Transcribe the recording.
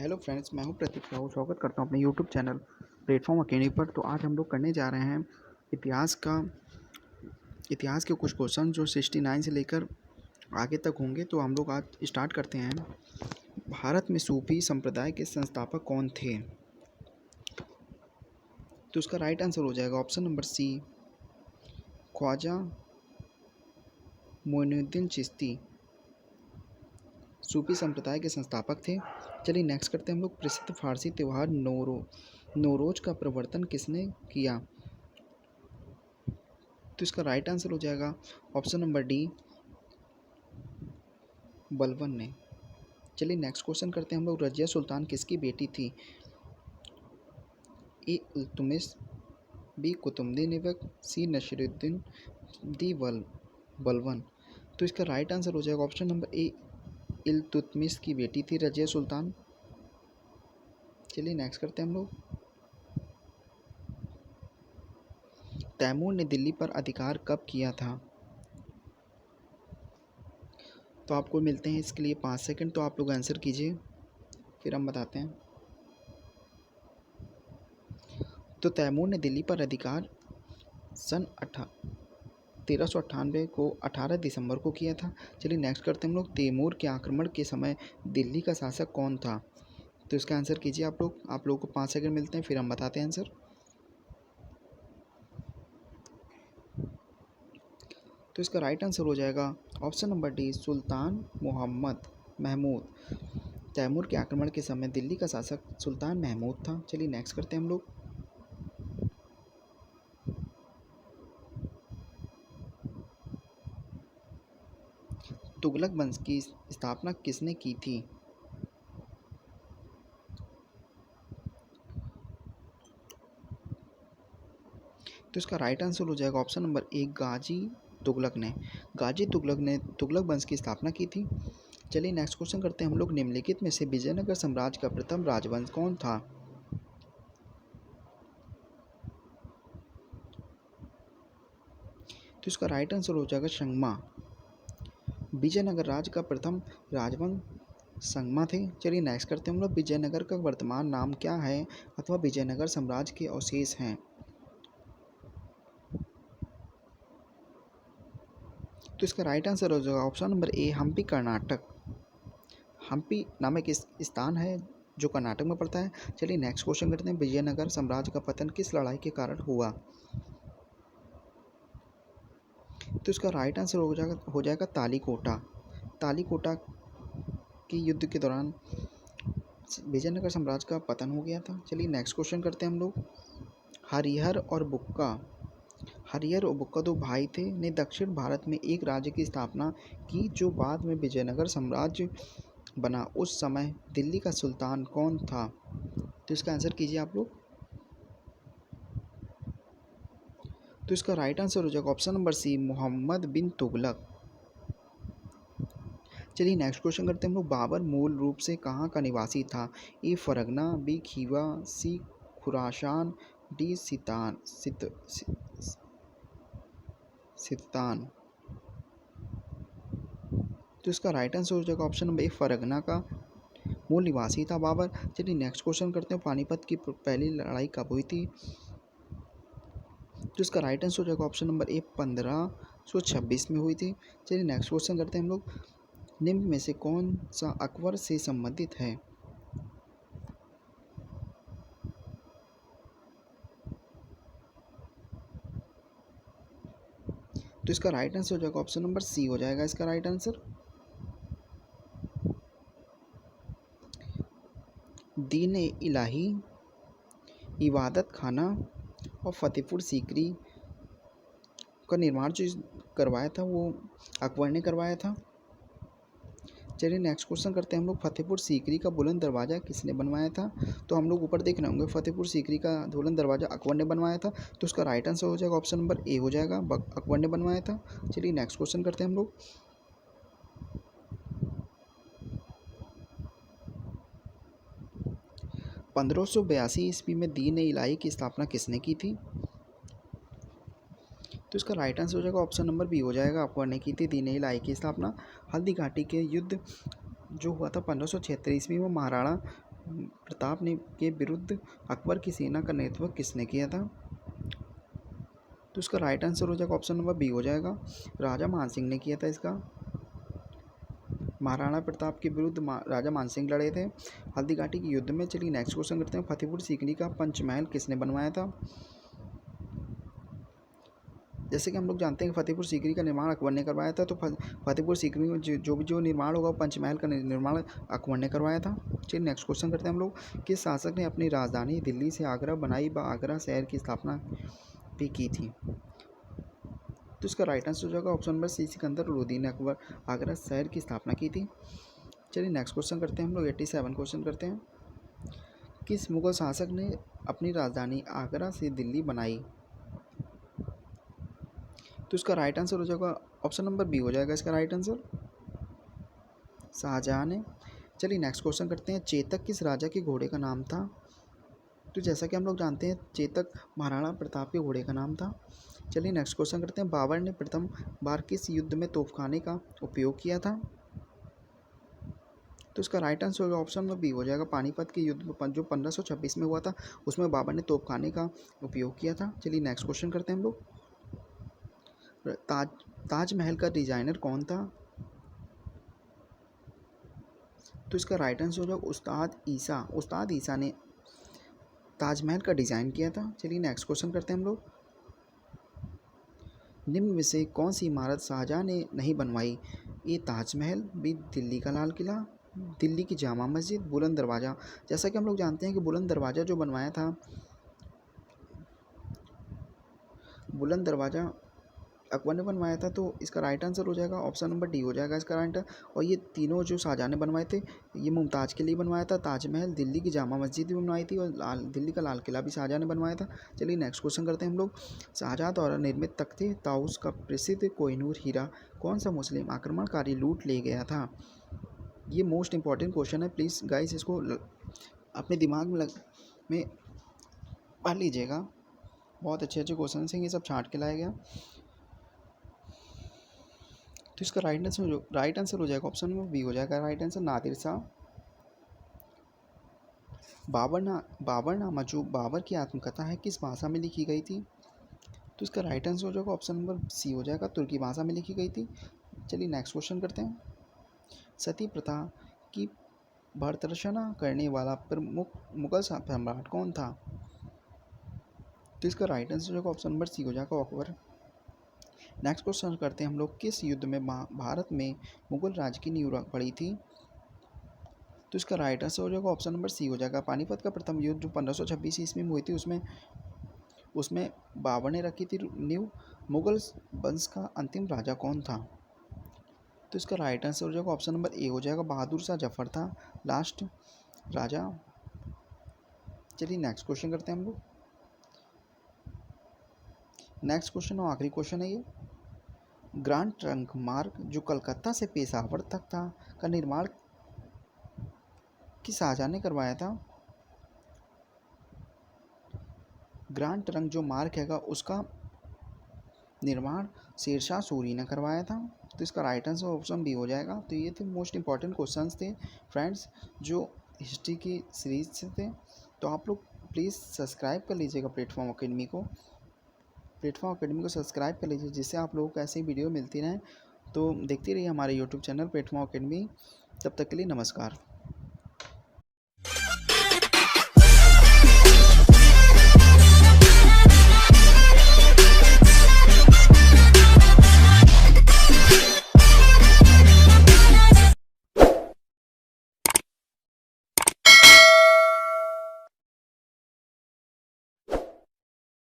Hello friends, मैं हूं प्रतीक साहू। स्वागत करता हूं अपने यूट्यूब चैनल प्लेटफॉर्म अकेडमी पर। तो आज हम लोग करने जा रहे हैं इतिहास के कुछ क्वेश्चन जो 69 से लेकर आगे तक होंगे। तो हम लोग आज स्टार्ट करते हैं। भारत में सूफी संप्रदाय के संस्थापक कौन थे? तो उसका राइट आंसर हो जाएगा option number C, Khwaja Moinuddin Chishti सूफी संप्रदाय के संस्थापक थे। चलिए नेक्स्ट करते हैं हम लोग। प्रसिद्ध फारसी त्यौहार नौरोज का प्रवर्तन किसने किया? तो इसका राइट आंसर हो जाएगा ऑप्शन नंबर डी, बलबन ने। चलिए नेक्स्ट क्वेश्चन करते हैं हम लोग। रजिया सुल्तान किसकी बेटी थी? ए इल्तुतमिश, बी कुतुबुद्दीन ऐबक, सी नसीरुद्दीन, डी बलबन। तो इसका राइट आंसर हो जाएगा ऑप्शन नंबर ए, इल्तुतमिश की बेटी थी रजिया सुल्तान। चलिए नेक्स्ट करते हैं हम लोग। तैमूर ने दिल्ली पर अधिकार कब किया था? तो आपको मिलते हैं इसके लिए 5 सेकंड। तो आप लोग आंसर कीजिए, फिर हम बताते हैं। तो तैमूर ने दिल्ली पर अधिकार सन 1398 को 18 दिसंबर को किया था। चलिए नेक्स्ट करते हैं हम लोग। तैमूर के आक्रमण के समय दिल्ली का शासक कौन था? तो इसका आंसर कीजिए आप लोग। आप लोगों को 5 सेकंड मिलते हैं, फिर हम बताते हैं आंसर। तो इसका राइट आंसर हो जाएगा ऑप्शन नंबर डी, सुल्तान मोहम्मद महमूद। तैमूर के आक्रमण के समय दिल्ली का शासक सुल्तान महमूद था। चलिए नेक्स्ट करते हैं हम लोग। तुगलक वंश की स्थापना किसने की थी? तो इसका राइट आंसर हो जाएगा ऑप्शन नंबर ए, गाजी तुगलक ने। गाजी तुगलक ने तुगलक वंश की स्थापना की थी। चलिए नेक्स्ट क्वेश्चन करते हैं हम लोग। निम्नलिखित में से विजयनगर साम्राज्य का प्रथम राजवंश कौन था? तो इसका राइट आंसर हो जाएगा संगमा। विजयनगर राज्य का प्रथम राजवंश संगमा थे। चलिए नेक्स्ट करते हैं हम लोग। विजयनगर का वर्तमान नाम क्या है अथवा विजयनगर साम्राज्य के अवशेष हैं? तो इसका राइट आंसर हो जाएगा option number A, Hampi Karnataka. Hampi नामक इस स्थान है जो कर्नाटक में पड़ता है। चलिए नेक्स्ट क्वेश्चन करते हैं। विजयनगर साम्राज्य का पतन किस लड़ाई के कारण हुआ? तो इसका राइट आंसर हो जाएगा तालीकोटा। तालीकोटा के युद्ध के दौरान विजयनगर साम्राज्य का पतन हो गया था। चलिए नेक्स्ट क्वेश्चन करते हैं हम लोग। हरिहर और बुक्का दो भाई थे, ने दक्षिण भारत में एक राज्य की स्थापना की जो बाद में विजयनगर साम्राज्य बना। उस समय दिल्ली का सुल्तान कौन था? तो इसका आंसर कीजिए आप लोग। तो इसका राइट आंसर हो जाएगा ऑप्शन नंबर सी, मोहम्मद बिन तुगलक। चलिए नेक्स्ट क्वेश्चन करते हैं हम लोग। बाबर मूल रूप से कहाँ का निवासी था? ए फरगना, बी खीवा, सी खुरासान, डी सित्तान। तो इसका राइट आंसर हो जाएगा ऑप्शन नंबर ए, फरगना का मूल निवासी था बाबर। चलिए नेक्स्ट क्वेश्चन करते हैं। पानीपत की पहली लड़ाई कब हुई थी? तो इसका राइट आंसर हो जाएगा ऑप्शन नंबर ए, 1526 में हुई थी। चलिए नेक्स्ट क्वेश्चन करते हैं हम लोग। निम्न में से कौन सा अकबर से संबंधित है? तो इसका राइट आंसर हो जाएगा ऑप्शन नंबर सी हो जाएगा इसका राइट आंसर। दीन इलाही, इबादत खाना और फतेहपुर सीकरी का निर्माण जो करवाया था वो अकबर ने करवाया था। चलिए नेक्स्ट क्वेश्चन करते हैं हम लोग। फतेहपुर सीकरी का बुलंद दरवाज़ा किसने बनवाया था? तो हम लोग ऊपर देख रहे होंगे फतेहपुर सीकरी का बुलंद दरवाज़ा अकबर ने बनवाया था। तो उसका राइट आंसर हो जाएगा ऑप्शन नंबर ए हो जाएगा, अकबर ने बनवाया था। चलिए नेक्स्ट क्वेश्चन करते हैं हम लोग। 1582 ईस्वी में दीन इलाही की स्थापना किसने की थी? तो इसका राइट आंसर हो जाएगा ऑप्शन नंबर बी हो जाएगा, अकबर ने की थी दीन इलाही की स्थापना। हल्दी घाटी के युद्ध जो हुआ था 1576 ईस्वी में, महाराणा प्रताप ने के विरुद्ध अकबर की सेना का नेतृत्व किसने किया था? तो इसका राइट आंसर हो जाएगा ऑप्शन नंबर बी हो जाएगा, राजा मानसिंह ने किया था इसका। महाराणा प्रताप के विरुद्ध राजा मानसिंह लड़े थे हल्दी घाटी के युद्ध में। चलिए नेक्स्ट क्वेश्चन करते हैं, फतेहपुर सीकरी का पंचमहल किसने बनवाया था? जैसे कि हम लोग जानते हैं कि फतेहपुर सीकरी का निर्माण अकबर ने करवाया था, तो फतेहपुर सीकरी में जो निर्माण होगा पंचमहल का निर्माण अकबर ने करवाया था। चलिए नेक्स्ट क्वेश्चन करते हैं हम लोग, किस शासक ने अपनी राजधानी दिल्ली से आगरा बनाई व आगरा शहर की स्थापना भी की थी? तो इसका राइट आंसर हो जाएगा option number C, Sikandar Lodi ने अकबर आगरा शहर की स्थापना की थी। चलिए नेक्स्ट क्वेश्चन करते हैं हम लोग, 87 क्वेश्चन करते हैं, किस मुगल शासक ने अपनी राजधानी आगरा से दिल्ली बनाई? तो इसका राइट आंसर हो जाएगा ऑप्शन नंबर बी हो जाएगा इसका राइट आंसर, शाहजहां ने। चलिए नेक्स्ट क्वेश्चन करते हैं, चेतक किस राजा के घोड़े का नाम था? तो जैसा कि हम लोग जानते हैं चेतक महाराणा प्रताप के घोड़े का नाम था। चलिए नेक्स्ट क्वेश्चन करते हैं, बाबर ने प्रथम बार किस युद्ध में तोपखाने का उपयोग किया था? तो इसका राइट आंसर होगा ऑप्शन नंबर बी हो जाएगा, पानीपत के युद्ध जो 1526 में हुआ था उसमें बाबर ने तोपखाने का उपयोग किया था। चलिए नेक्स्ट क्वेश्चन करते हैं हम लोग, ताजमहल का डिजाइनर कौन था? तो इसका राइट आंसर हो जाएगा उस्ताद ईसा ने ताजमहल का डिज़ाइन किया था। चलिए नेक्स्ट क्वेश्चन करते हैं हम लोग, निम्न में से कौन सी इमारत शाहजहां ने नहीं बनवाई? ए ताजमहल, बी दिल्ली का लाल किला, दिल्ली की जामा मस्जिद, बुलंद दरवाज़ा। जैसा कि हम लोग जानते हैं कि बुलंद दरवाज़ा जो बनवाया था, बुलंद दरवाज़ा अकबर ने बनवाया था, तो इसका राइट आंसर हो जाएगा ऑप्शन नंबर डी हो जाएगा इसका राइट। और ये तीनों जो शाहजहां ने बनवाए थे, ये मुमताज़ के लिए बनवाया था, ताजमहल, दिल्ली की जामा मस्जिद भी बनवाई थी, और दिल्ली का लाल किला भी शाहजहां ने बनवाया था। चलिए नेक्स्ट क्वेश्चन करते हैं हम लोग, शाहजहां द्वारा निर्मित तख्ते ताउस का प्रसिद्ध कोहिनूर हीरा कौन सा मुस्लिम आक्रमणकारी लूट ले गया था? ये मोस्ट इंपॉर्टेंट क्वेश्चन है, प्लीज़ गाइस इसको अपने दिमाग में पढ़ लीजिएगा। बहुत अच्छे अच्छे क्वेश्चन हैं, ये सब छाँट के लाया गया। तो इसका राइट आंसर हो जाएगा ऑप्शन नंबर बी हो जाएगा राइट आंसर, नादिर शाह। बाबरनामा जो बाबर की आत्मकथा है किस भाषा में लिखी गई थी? तो इसका राइट आंसर हो जाएगा ऑप्शन नंबर सी हो जाएगा, तुर्की भाषा में लिखी गई थी। चलिए नेक्स्ट क्वेश्चन करते हैं, सती प्रथा की भर्त्सना करने वाला प्रमुख मुगल सम्राट कौन था? तो इसका राइट आंसर हो जाएगा ऑप्शन नंबर सी हो जाएगा, अकबर। नेक्स्ट क्वेश्चन करते हैं हम लोग, किस युद्ध में भारत में मुगल राज की नींव पड़ी थी? तो इसका राइट आंसर हो जाएगा ऑप्शन नंबर सी हो जाएगा, पानीपत का प्रथम युद्ध जो 1526 ईस्वी में हुई थी, उसमें बाबर ने रखी थी नींव। मुगल वंश का अंतिम राजा कौन था? तो इसका राइट आंसर हो जाएगा ऑप्शन नंबर ए हो जाएगा, बहादुर शाह जफर था लास्ट राजा। चलिए नेक्स्ट क्वेश्चन करते हैं हम लोग, नेक्स्ट क्वेश्चन और आखिरी क्वेश्चन है ये, ग्रांड ट्रंक मार्ग जो कलकत्ता से पेशावर तक था का निर्माण किस शाहजहां ने करवाया था? ग्रांड ट्रंक जो मार्ग हैगा उसका निर्माण शेरशाह सूरी ने करवाया था। तो इसका राइट आंसर ऑप्शन बी हो जाएगा। तो ये थे मोस्ट इंपॉर्टेंट क्वेश्चंस थे फ्रेंड्स, जो हिस्ट्री की सीरीज से थे। तो आप लोग प्लीज़ सब्सक्राइब कर लीजिएगा प्लेटफॉर्म अकेडमी को सब्सक्राइब कर लीजिए, जिससे आप लोगों को ऐसी वीडियो मिलती रहें। तो देखते रहिए हमारे यूट्यूब चैनल प्लेटफॉर्म अकेडमी। तब तक के लिए नमस्कार।